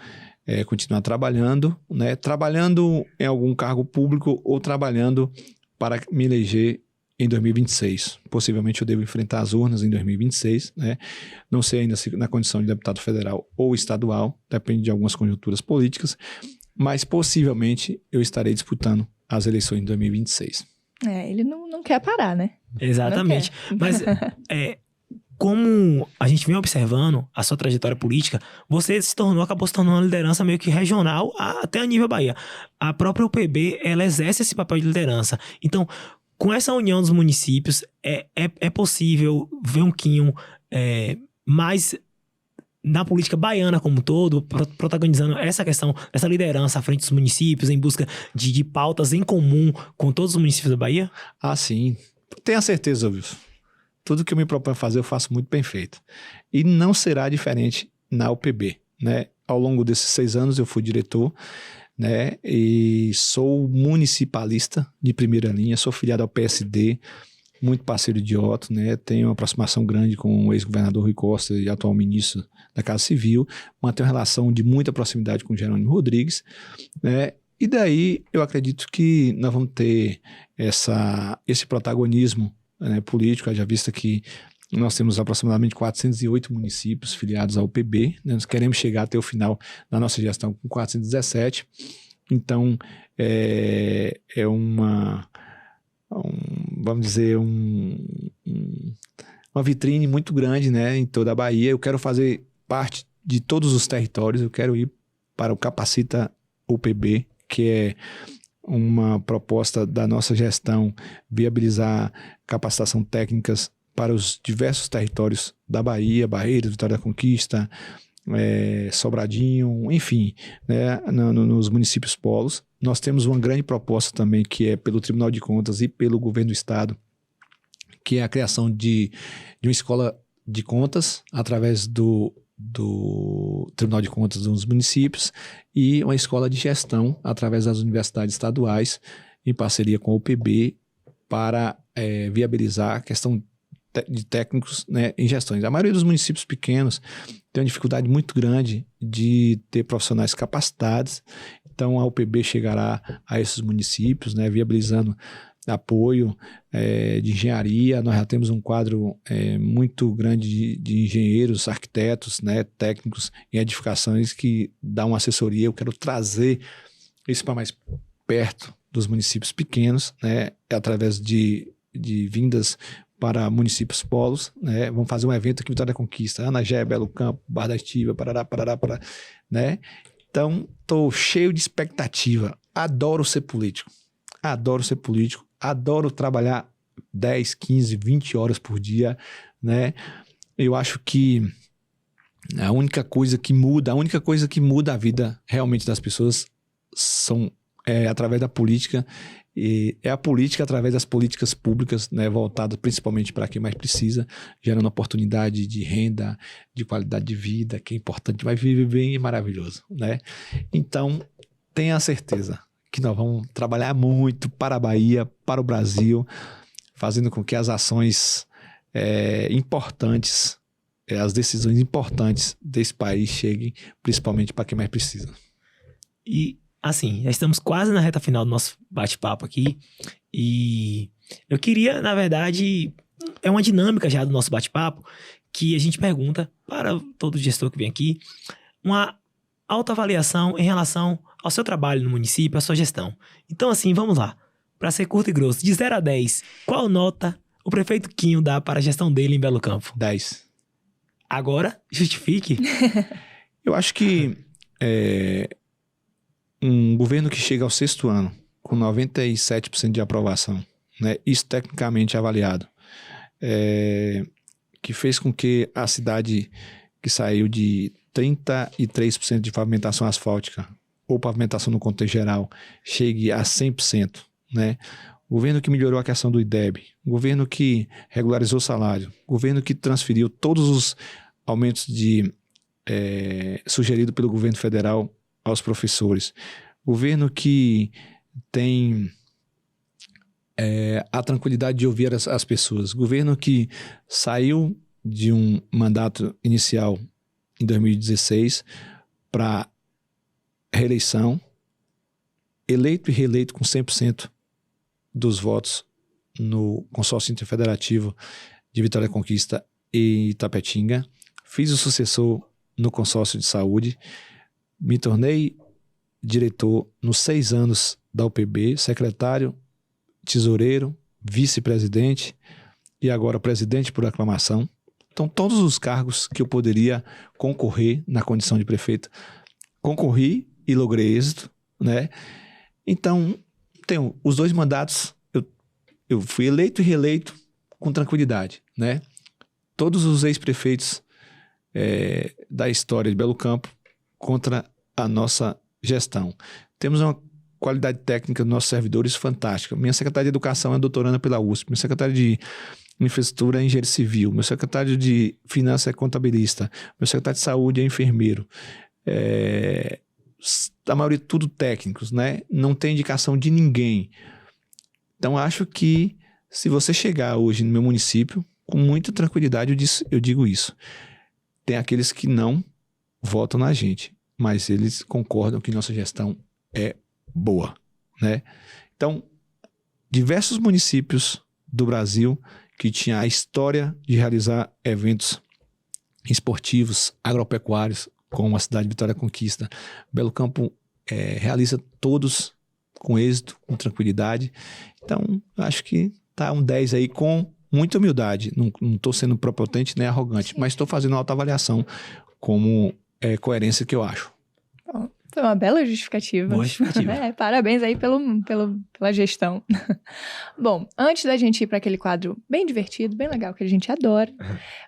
Speaker 3: continuar trabalhando, né? Trabalhando em algum cargo público ou trabalhando para me eleger em 2026. Possivelmente eu devo enfrentar as urnas em 2026, né? Não sei ainda se na condição de deputado federal ou estadual, depende de algumas conjunturas políticas, mas possivelmente eu estarei disputando as eleições em 2026.
Speaker 1: Ele não quer parar, né?
Speaker 2: Exatamente. Mas como a gente vem observando a sua trajetória política, você acabou se tornando uma liderança meio que regional até a nível Bahia. A própria UPB, ela exerce esse papel de liderança. Então, com essa união dos municípios, é possível ver um Quinho mais na política baiana como um todo, protagonizando essa questão, essa liderança à frente dos municípios, em busca de pautas em comum com todos os municípios da Bahia?
Speaker 3: Ah, sim. Tenha certeza, Wilson. Tudo que eu me proponho fazer, eu faço muito bem feito. E não será diferente na UPB, né? Ao longo desses 6 anos, eu fui diretor, né? E sou municipalista de primeira linha, sou filiado ao PSD, muito parceiro de Otto, né? Tenho uma aproximação grande com o ex-governador Rui Costa e atual ministro da Casa Civil, mantenho uma relação de muita proximidade com o Jerônimo Rodrigues, né? E daí eu acredito que nós vamos ter esse protagonismo, né, político, haja vista que nós temos aproximadamente 408 municípios filiados ao UPB, né? Nós queremos chegar até o final da nossa gestão com 417, então vamos dizer, uma vitrine muito grande, né, em toda a Bahia. Eu quero fazer parte de todos os territórios, eu quero ir para o Capacita UPB, que é uma proposta da nossa gestão, viabilizar capacitação técnicas para os diversos territórios da Bahia, Barreiras, Vitória da Conquista, Sobradinho, enfim, né, nos municípios polos. Nós temos uma grande proposta também, que é pelo Tribunal de Contas e pelo Governo do Estado, que é a criação de uma escola de contas através do Tribunal de Contas dos municípios e uma escola de gestão através das universidades estaduais, em parceria com a UPB, para viabilizar a questão de técnicos, né, em gestões. A maioria dos municípios pequenos tem uma dificuldade muito grande de ter profissionais capacitados, então a UPB chegará a esses municípios, né, viabilizando apoio de engenharia. Nós já temos um quadro muito grande de engenheiros, arquitetos, né, técnicos em edificações que dão uma assessoria. Eu quero trazer isso para mais perto dos municípios pequenos, né, através de vindas para municípios polos, né? Vamos fazer um evento aqui em Vitória da Conquista, Anagé, Belo Campo, Barra da Estiva, Parará, né? Então, estou cheio de expectativa. Adoro ser político, adoro trabalhar 10, 15, 20 horas por dia, né? Eu acho que a única coisa que muda a vida realmente das pessoas é através da política, e é a política através das políticas públicas, né, voltadas principalmente para quem mais precisa, gerando oportunidade de renda, de qualidade de vida, que é importante, vai viver bem e maravilhoso, né? Então, tenha certeza que nós vamos trabalhar muito para a Bahia, para o Brasil, fazendo com que as ações importantes, as decisões importantes desse país cheguem principalmente para quem mais precisa.
Speaker 2: E, assim, já estamos quase na reta final do nosso bate-papo aqui. E eu queria, na verdade, é uma dinâmica já do nosso bate-papo, que a gente pergunta para todo gestor que vem aqui uma autoavaliação em relação ao seu trabalho no município, à sua gestão. Então, assim, vamos lá. Para ser curto e grosso, de 0 a 10, qual nota o prefeito Quinho dá para a gestão dele em Belo Campo?
Speaker 3: 10.
Speaker 2: Agora, justifique.
Speaker 3: Eu acho que um governo que chega ao 6º ano com 97% de aprovação, né, isso tecnicamente avaliado, que fez com que a cidade que saiu de 33% de pavimentação asfáltica ou pavimentação no contexto geral chegue a 100%, né? Governo que melhorou a questão do IDEB, governo que regularizou o salário, governo que transferiu todos os aumentos sugeridos pelo governo federal aos professores, governo que tem a tranquilidade de ouvir as pessoas, governo que saiu de um mandato inicial em 2016 para reeleição, eleito e reeleito com 100% dos votos no consórcio interfederativo de Vitória da Conquista e Itapetinga. Fiz o sucessor no consórcio de saúde, me tornei diretor nos 6 anos da UPB, secretário, tesoureiro, vice-presidente e agora presidente por aclamação. Então, todos os cargos que eu poderia concorrer na condição de prefeito, concorri e logrei êxito, né? Então, tenho os 2 mandatos, eu fui eleito e reeleito com tranquilidade, né? Todos os ex-prefeitos da história de Belo Campo contra a nossa gestão. Temos uma qualidade técnica dos nossos servidores fantástica. Minha secretária de Educação é doutoranda pela USP, minha secretária de Infraestrutura é engenheiro civil, meu secretário de Finanças é contabilista, meu secretário de Saúde é enfermeiro. A maioria tudo técnicos, né? Não tem indicação de ninguém. Então, acho que se você chegar hoje no meu município, com muita tranquilidade eu digo isso. Tem aqueles que não votam na gente, mas eles concordam que nossa gestão é boa, né? Então, diversos municípios do Brasil que tinha a história de realizar eventos esportivos, agropecuários, como a cidade de Vitória da Conquista, Belo Campo realiza todos com êxito, com tranquilidade. Então, acho que tá um 10 aí com muita humildade. Não estou sendo prepotente nem arrogante, mas estou fazendo uma autoavaliação como coerência que eu acho.
Speaker 1: Foi uma bela justificativa.
Speaker 2: Boa justificativa.
Speaker 1: Parabéns aí pela gestão. Bom, antes da gente ir para aquele quadro bem divertido, bem legal, que a gente adora,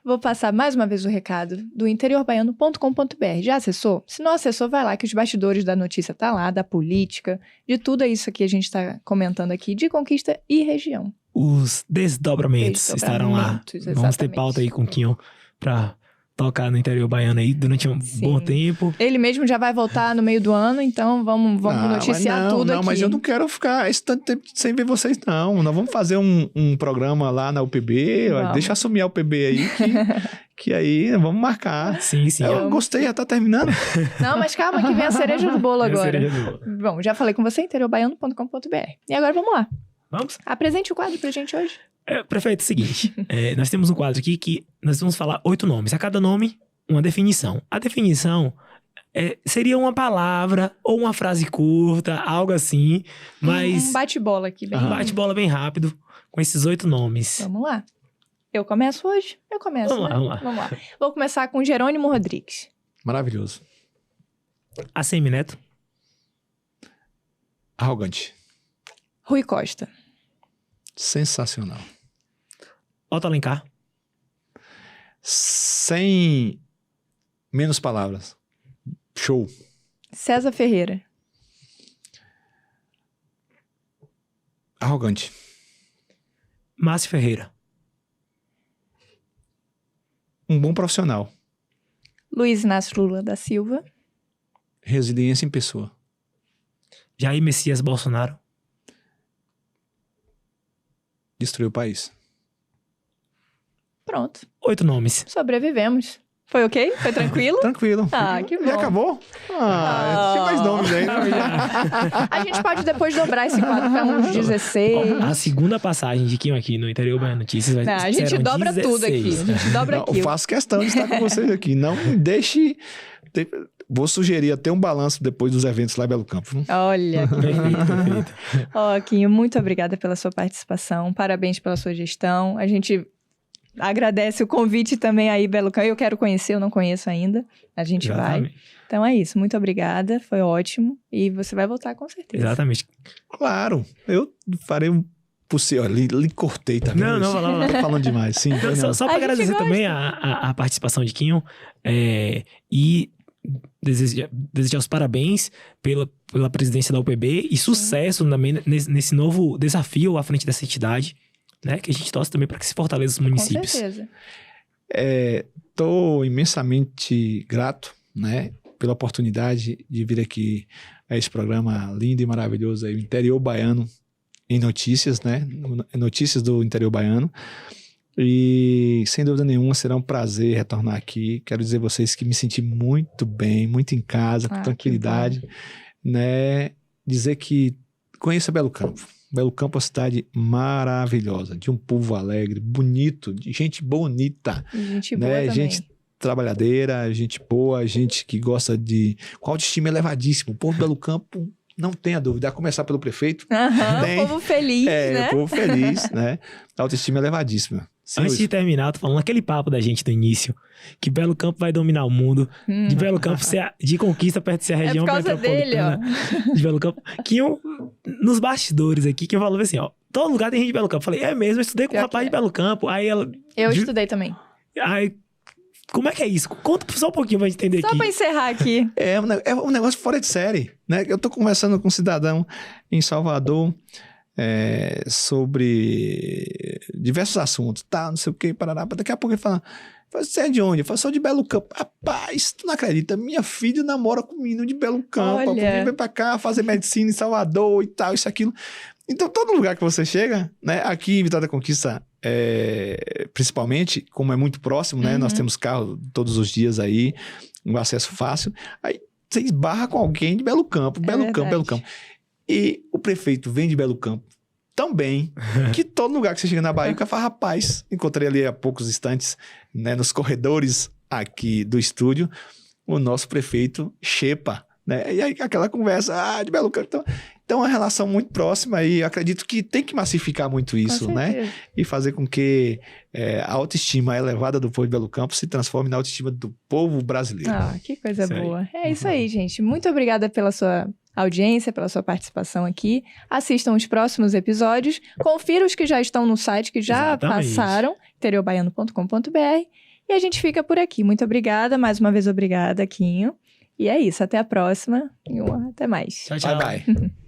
Speaker 1: vou passar mais uma vez o recado do interiorbaiano.com.br. Já acessou? Se não acessou, vai lá que os bastidores da notícia tá lá, da política, de tudo isso que a gente está comentando aqui, de Conquista e região.
Speaker 2: Os desdobramentos estarão lá.
Speaker 1: Exatamente.
Speaker 2: Vamos ter pauta aí com o Quinho para tocar no interior baiano aí durante um bom tempo.
Speaker 1: Ele mesmo já vai voltar no meio do ano, então vamos noticiar tudo aqui.
Speaker 3: Mas eu não quero ficar esse tanto tempo sem ver vocês, não. Nós vamos fazer um programa lá na UPB, deixa eu assumir a UPB aí, que aí vamos marcar.
Speaker 2: Sim.
Speaker 3: Eu gostei, já tá terminando.
Speaker 1: Não, mas calma que vem a cereja do bolo agora.
Speaker 2: Do bolo.
Speaker 1: Bom, já falei com você, interiorbaiano.com.br. E agora vamos lá.
Speaker 2: Vamos?
Speaker 1: Apresente o quadro pra gente hoje.
Speaker 2: Prefeito, é o seguinte, nós temos um quadro aqui que nós vamos falar 8 nomes. A cada nome, uma definição. A definição seria uma palavra ou uma frase curta, algo assim, mas...
Speaker 1: Um bate-bola aqui.
Speaker 2: Um bate-bola bem rápido com esses 8 nomes.
Speaker 1: Vamos lá. Eu começo hoje? Eu começo,
Speaker 2: Vamos lá.
Speaker 1: Vou começar com Jerônimo Rodrigues.
Speaker 3: Maravilhoso.
Speaker 2: ACM Neto.
Speaker 3: Arrogante.
Speaker 1: Rui Costa.
Speaker 3: Sensacional.
Speaker 2: Otto Alencar.
Speaker 3: Sem menos palavras. Show.
Speaker 1: César Ferreira.
Speaker 3: Arrogante.
Speaker 2: Márcio Ferreira.
Speaker 3: Um bom profissional.
Speaker 1: Luiz Inácio Lula da Silva.
Speaker 3: Resiliência em pessoa.
Speaker 2: Jair Messias Bolsonaro.
Speaker 3: Destruiu o país.
Speaker 1: Pronto.
Speaker 2: 8 nomes.
Speaker 1: Sobrevivemos. Foi ok? Foi tranquilo?
Speaker 3: Tranquilo.
Speaker 1: Ah, que bom.
Speaker 3: Já acabou? Tinha mais nomes aí.
Speaker 1: A gente pode depois dobrar esse quadro para uns 16.
Speaker 2: A segunda passagem de Kim aqui no Interior Baiano Notícias vai
Speaker 1: Não, a gente
Speaker 2: serão
Speaker 1: dobra
Speaker 2: 16.
Speaker 1: tudo aqui. A gente dobra
Speaker 3: Não,
Speaker 1: aqui.
Speaker 3: eu faço questão de estar com vocês aqui. Não deixe... Vou sugerir até um balanço depois dos eventos lá em Belo Campo.
Speaker 1: Olha.
Speaker 2: Perfeito.
Speaker 1: Ó, Quinho, muito obrigada pela sua participação. Parabéns pela sua gestão. A gente agradece o convite também aí, Belo Campo. Eu quero conhecer, eu não conheço ainda. A gente vai. Então é isso. Muito obrigada. Foi ótimo. E você vai voltar com certeza.
Speaker 2: Exatamente.
Speaker 3: Claro. Eu farei um possível. Lhe cortei, tá vendo?
Speaker 2: Não, vai lá.
Speaker 3: Tô falando demais. Sim,
Speaker 2: Só para agradecer também a participação de Kim e desejar os parabéns pela presidência da UPB e sucesso também nesse novo desafio à frente dessa entidade, né? Que a gente torce também para que se fortaleça os municípios.
Speaker 1: Com certeza.
Speaker 3: Estou imensamente grato, né? Pela oportunidade de vir aqui a esse programa lindo e maravilhoso aí, o Interior Baiano em Notícias, né? Notícias do Interior Baiano. E, sem dúvida nenhuma, será um prazer retornar aqui. Quero dizer a vocês que me senti muito bem, muito em casa, com tranquilidade, né? Dizer que conheça Belo Campo. Belo Campo é uma cidade maravilhosa, de um povo alegre, bonito, de gente bonita.
Speaker 1: Gente
Speaker 3: né?
Speaker 1: boa também.
Speaker 3: Gente trabalhadeira, gente boa, gente que gosta de... com autoestima elevadíssimo. O povo de Belo Campo, não tenha dúvida, a começar pelo prefeito.
Speaker 1: O povo feliz, né?
Speaker 3: O povo feliz, né? A autoestima elevadíssima.
Speaker 2: Antes de terminar, eu tô falando aquele papo da gente do início, que Belo Campo vai dominar o mundo, de Belo Campo ser de conquista perto de ser a região metropolitana de Belo Campo, que nos bastidores aqui, que eu falava assim, ó, todo lugar tem gente de Belo Campo. Eu falei, é mesmo, eu estudei com um rapaz de Belo Campo, aí ela...
Speaker 1: Eu estudei também.
Speaker 2: Aí, como é que é isso? Conta só um pouquinho pra gente entender aqui.
Speaker 1: Só pra encerrar aqui.
Speaker 3: É um negócio fora de série, né? Eu tô conversando com um cidadão em Salvador, sobre diversos assuntos, tá, não sei o que, parará. Daqui a pouco ele fala, você é de onde? Eu falo, sou de Belo Campo. Rapaz, tu não acredita, minha filha namora com um menino de Belo Campo,
Speaker 1: Olha.
Speaker 3: vem pra cá fazer medicina em Salvador e tal, isso, aquilo. Então, todo lugar que você chega, né, aqui em Vitória da Conquista, principalmente, como é muito próximo, né, nós temos carro todos os dias aí, um acesso fácil, aí você esbarra com alguém de Belo Campo, Belo Campo. E o prefeito vem de Belo Campo também, que todo lugar que você chega na Bahia, o cara fala, rapaz, encontrei ali há poucos instantes, né, nos corredores aqui do estúdio, o nosso prefeito Xepa, né, e aí aquela conversa, de Belo Campo, então é uma relação muito próxima e eu acredito que tem que massificar muito isso, né, e fazer com que a autoestima elevada do povo de Belo Campo se transforme na autoestima do povo brasileiro.
Speaker 1: Ah, que coisa
Speaker 2: Isso
Speaker 1: boa. É isso aí, gente. Muito obrigada pela sua audiência, pela sua participação aqui. Assistam os próximos episódios. Confira os que já estão no site, que já passaram, interiorbaiano.com.br. E a gente fica por aqui. Muito obrigada. Mais uma vez, obrigada, Quinho. E é isso. Até a próxima. E até mais.
Speaker 2: Tchau, tchau.
Speaker 3: Bye, bye.